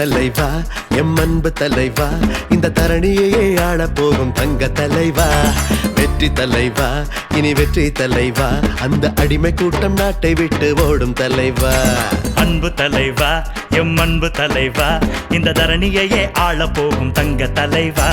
தலைவா எம் அன்பு தலைவா இந்த தரணியையே ஆள போகும் தங்க தலைவா வெற்றி தலைவா இனி வெற்றி தலைவா அந்த அடிமை கூட்டம் நாட்டை விட்டு ஓடும் தலைவா அன்பு தலைவா எம் அன்பு தலைவா இந்த தரணியையே ஆள போகும் தங்க தலைவா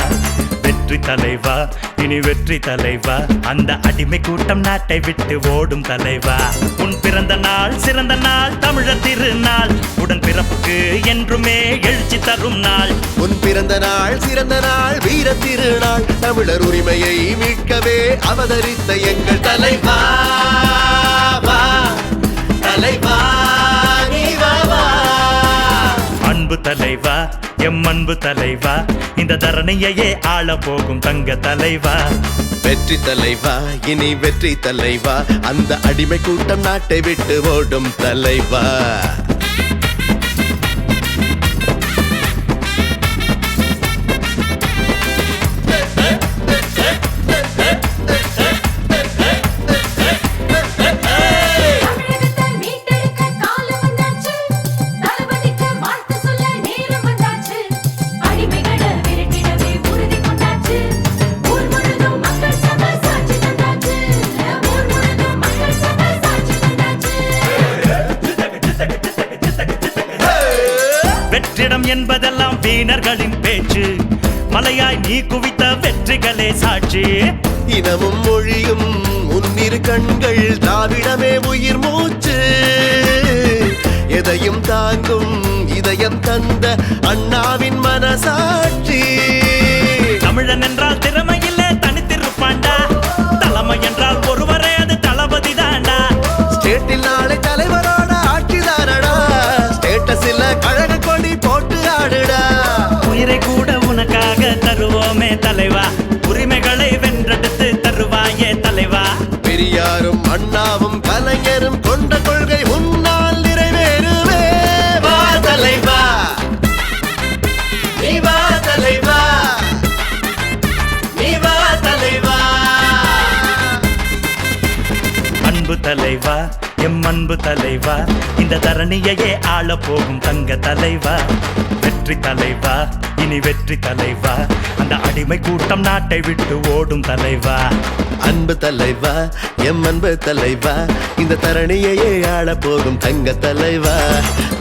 வெற்றி தலைவா இனி வெற்றி தலைவா அந்த அடிமை கூட்டம் நாட்டை விட்டு ஓடும் தலைவா உன் பிறந்த நாள் சிறந்த நாள் தமிழர் திருநாள் உடன் பிறப்புக்கு என்றுமே எழுச்சி தரும் நாள் உன் பிறந்த நாள் சிறந்த நாள் வீர திருநாள் தமிழர் உரிமையை மீட்கவே அவதரித்த எங்கள் தலைவா தலைவா நீ வா அன்பு தலைவா எம் அன்பு தலைவா இந்த தரணியையே ஆள போகும் தங்க தலைவா வெற்றி தலைவா இனி வெற்றி தலைவா அந்த அடிமை கூட்டம் நாட்டை விட்டு ஓடும் தலைவா வெற்றிடம் என்பதெல்லாம் வீணர்களின் பேச்சு மலையாய் நீ குவித்த வெற்றிகளே சாட்சி இனமும் மொழியும் உன்னிரு கண்கள் திராவிடமே உயிர் மூச்சு எதையும் தாங்கும் இதயம் தந்த அண்ணாவின் மனசாட்சி தமிழன் என்றால் திறமையில்லை தனித்திருப்பாண்டா தலைமை என்றால் ஒருவரே அது தளபதி தாண்டா ஸ்டேட்டில் நாளை தலைவரோட ஆட்சி தானடா ஸ்டேட்டஸில் கழக கொடி போட்டு ஆடுடா உயிரை கூட உனக்காக தருவோமே தலைவா உரிமைகளை வென்றெடுத்து தருவாயே தலைவா பெரியாரும் அண்ணாவும் கலைஞரும் கொண்ட கொள்கை உன்னால் நிறைவேறுவே வா தலைவா நீ வா தலைவா நீ வா தலைவா அன்பு தலைவா எம் அன்பு தலைவா இந்த தரணியையே ஆள போகும் தங்க தலைவா வெற்றி தலைவா இனி வெற்றி தலைவா அந்த அடிமை கூட்டம் நாட்டை விட்டு ஓடும் தலைவா அன்பு தலைவா எம் அன்பு தலைவா இந்த தரணியையே ஆள போகும் தங்க தலைவா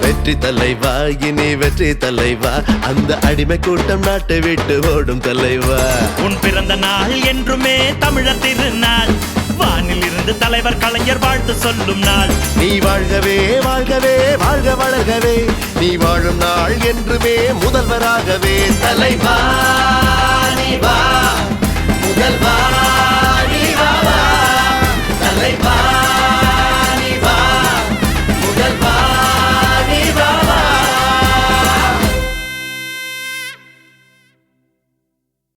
வெற்றி தலைவா இனி வெற்றி தலைவா அந்த அடிமை கூட்டம் நாட்டை விட்டு ஓடும் தலைவா உன் பிறந்த நாள் என்றுமே தமிழர் திருநாள் வானில் இருந்து தலைவர் கலைஞர் வாழ்த்து சொல்லும் நாள் நீ வாழ்கவே வாழ்கவே வாழ்க வளர்கவே நீ வாழும் நாள் என்றுமே முதல்வராகவே தலைவா நீ வா